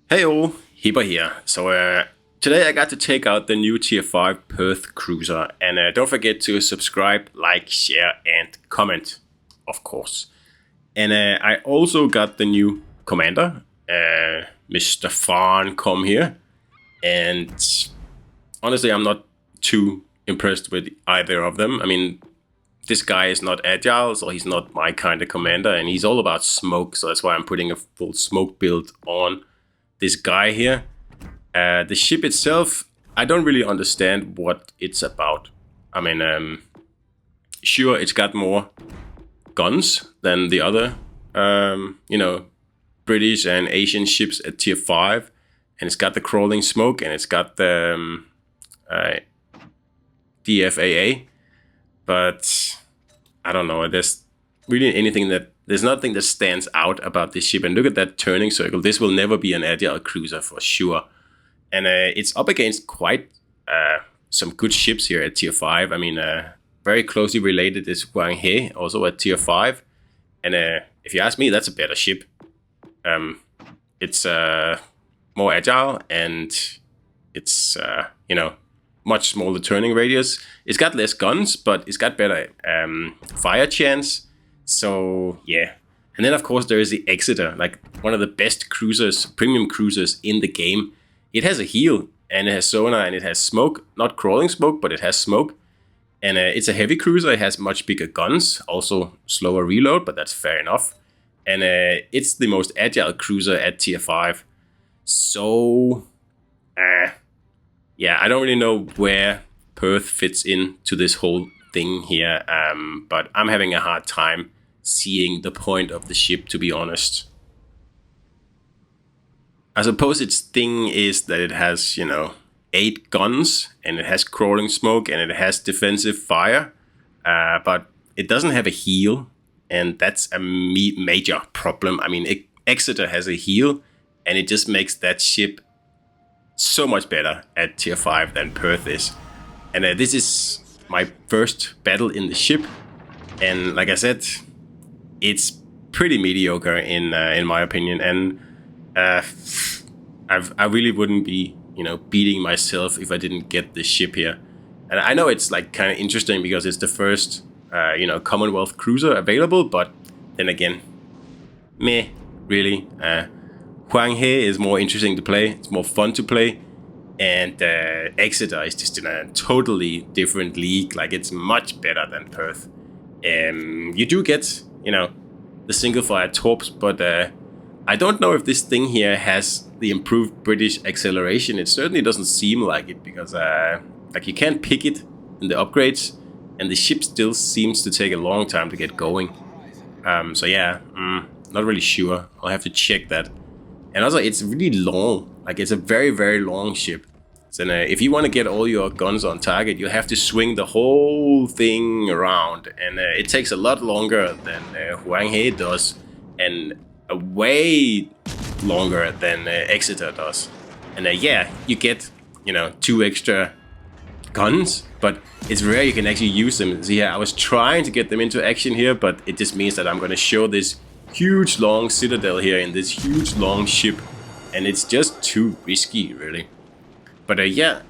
Hey all, Hipper here. Today I got to take out the new Tier 5 Perth cruiser, and don't forget to subscribe, like, share, and comment, of course. And I also got the new commander, Mr. Farn, come here, and honestly I'm not too impressed with either of them. I mean, this guy is not agile, so he's not my kind of commander, and he's all about smoke, so that's why I'm putting a full smoke build on this guy here. The ship itself, I don't really understand what it's about. I mean, sure, it's got more guns than the other, British and Asian ships at Tier 5. And it's got the crawling smoke, and it's got the DFAA. But I don't know, there's nothing that stands out about this ship. And look at that turning circle. This will never be an agile cruiser for sure. And it's up against quite some good ships here at Tier 5. I mean, very closely related is Huang He, also at Tier 5. And if you ask me, that's a better ship. It's more agile, and it's, much smaller turning radius. It's got less guns, but it's got better fire chance. So yeah. And then of course there is the Exeter, like one of the best cruisers, premium cruisers in the game. It has a heal, and it has sonar, and it has smoke, not crawling smoke, but it has smoke. And it's a heavy cruiser. It has much bigger guns, also slower reload, but that's fair enough. And it's the most agile cruiser at Tier 5. So yeah, I don't really know where Perth fits into this whole thing here, but I'm having a hard time seeing the point of the ship, to be honest. I suppose its thing is that it has, 8 guns, and it has crawling smoke, and it has defensive fire, but it doesn't have a heal, and that's a major problem. I mean, Exeter has a heal, and it just makes that ship so much better at Tier 5 than Perth is. And this is my first battle in the ship, and like I said, it's pretty mediocre in my opinion. And I really wouldn't be beating myself if I didn't get this ship here. And I know it's like kind of interesting because it's the first Commonwealth cruiser available, but then again, meh, really. Huang He is more interesting to play. It's more fun to play. And Exeter is just in a totally different league. Like, it's much better than Perth. You do get, the single fire torps, but I don't know if this thing here has the improved British acceleration. It certainly doesn't seem like it, because you can't pick it in the upgrades, and the ship still seems to take a long time to get going. So yeah, not really sure. I'll have to check that. And also, it's really long. Like, it's a very, very long ship. So if you want to get all your guns on target, you have to swing the whole thing around. And it takes a lot longer than Huang He does. And way longer than Exeter does. And yeah, you get, 2 extra guns, but it's rare you can actually use them. So yeah, I was trying to get them into action here, but it just means that I'm going to show this huge long citadel here in this huge long ship, and it's just too risky, really. But yeah,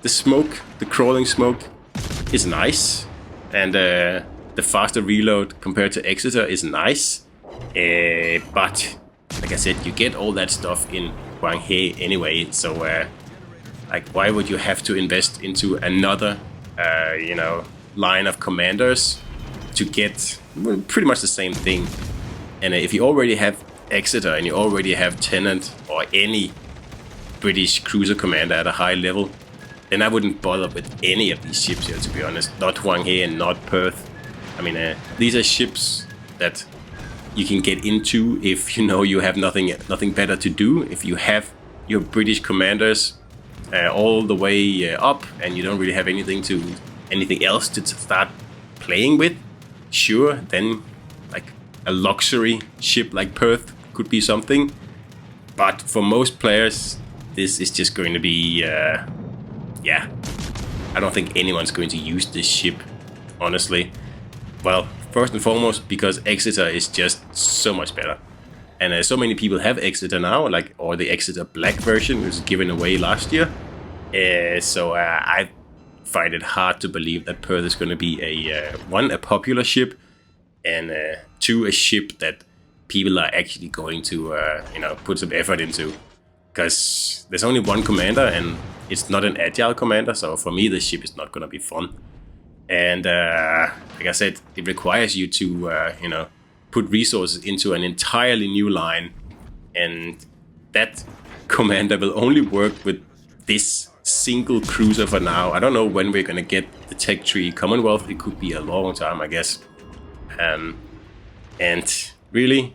the smoke, the crawling smoke is nice, and the faster reload compared to Exeter is nice, but like I said, you get all that stuff in Huang He anyway, so like, why would you have to invest into another line of commanders to get pretty much the same thing? And if you already have Exeter, and you already have Tennant or any British cruiser commander at a high level, then I wouldn't bother with any of these ships here, to be honest. Not Huang He and not Perth. I mean, these are ships that you can get into if you have nothing better to do. If you have your British commanders all the way up, and you don't really have anything else to start playing with, sure, then like a luxury ship like Perth could be something. But for most players, this is just going to be, yeah, I don't think anyone's going to use this ship, honestly. Well, first and foremost, because Exeter is just so much better. And so many people have Exeter now, like, or the Exeter Black version was given away last year. So I find it hard to believe that Perth is going to be a popular ship, and two, a ship that people are actually going to put some effort into. Because there's only one commander, and it's not an agile commander, so for me the ship is not going to be fun. And like I said, it requires you to put resources into an entirely new line, and that commander will only work with this single cruiser for now. I don't know when we're going to get the Tech Tree Commonwealth. It could be a long time, I guess. And really,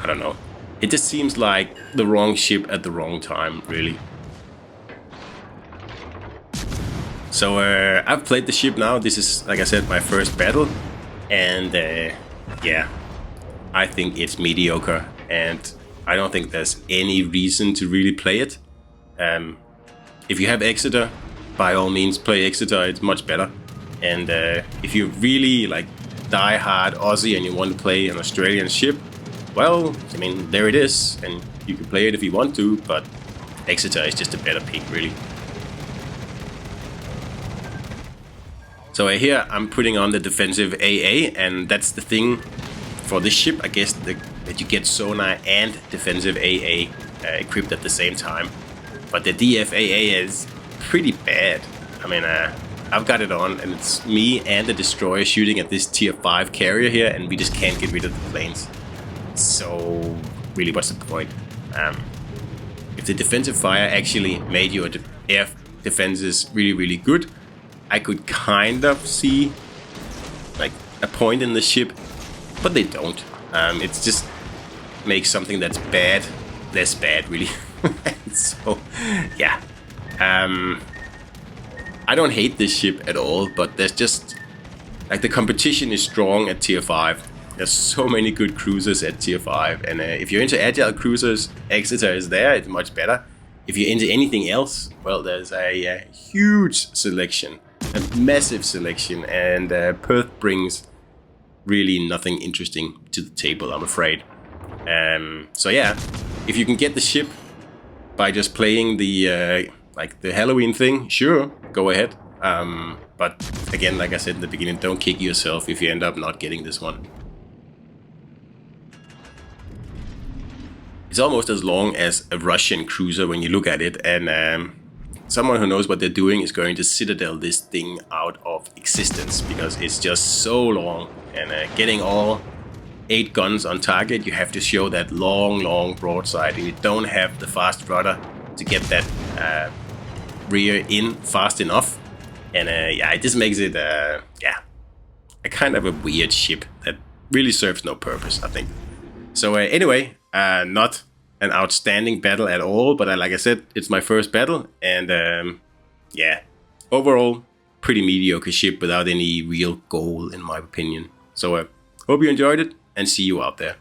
I don't know. It just seems like the wrong ship at the wrong time, really. So I've played the ship now. This is, like I said, my first battle. And yeah, I think it's mediocre. And I don't think there's any reason to really play it. If you have Exeter, by all means play Exeter. It's much better. And if you really like die-hard Aussie and you want to play an Australian ship, well, I mean, there it is, and you can play it if you want to, but Exeter is just a better pick, really. So here I'm putting on the defensive AA, and that's the thing for this ship, I guess, that you get sonar and defensive AA equipped at the same time. But the DFAA is pretty bad. I mean, I've got it on, and it's me and the destroyer shooting at this tier 5 carrier here, and we just can't get rid of the planes. So, really, what's the point? If the defensive fire actually made your air defenses really, really good, I could kind of see like a point in the ship, but they don't. It's just makes something that's bad less bad, really. So, yeah. I don't hate this ship at all, but there's just like the competition is strong at tier 5. There's so many good cruisers at tier 5, and if you're into agile cruisers, Exeter is there. It's much better. If you're into anything else, well, there's a huge selection, a massive selection, and Perth brings really nothing interesting to the table, I'm afraid. So yeah, if you can get the ship by just playing the like the Halloween thing, sure, go ahead. But again, like I said in the beginning, don't kick yourself if you end up not getting this one. It's almost as long as a Russian cruiser when you look at it, and someone who knows what they're doing is going to citadel this thing out of existence, because it's just so long, and getting all 8 guns on target, you have to show that long broadside, and you don't have the fast rudder to get that rear in fast enough. And yeah, it just makes it a kind of a weird ship that really serves no purpose, I think. So anyway, not an outstanding battle at all, but like I said, it's my first battle, and yeah, overall pretty mediocre ship without any real goal in my opinion. So hope you enjoyed it, and see you out there.